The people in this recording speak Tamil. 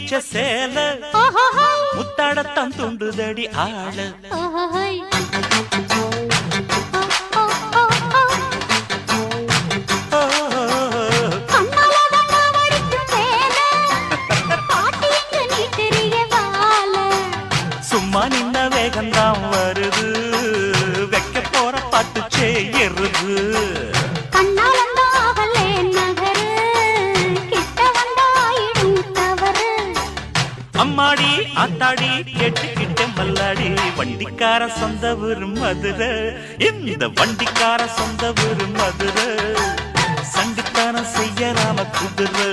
வச்ச சேல முத்தாடத்தான் துண்டுதடி ஆள சும்மா நின்ன வேகந்தான் வருது வைக்க போற பாட்டு செய்யறது அம்மாடி ஆத்தாடி கேட்டுக்கிட்ட மல்லாடி வண்டிக்கார சொந்த ஊரு மதுரை இந்த வண்டிக்கார சொந்த ஊரு மதுரை சண்டித்தானம் செய்யறாம குதிரை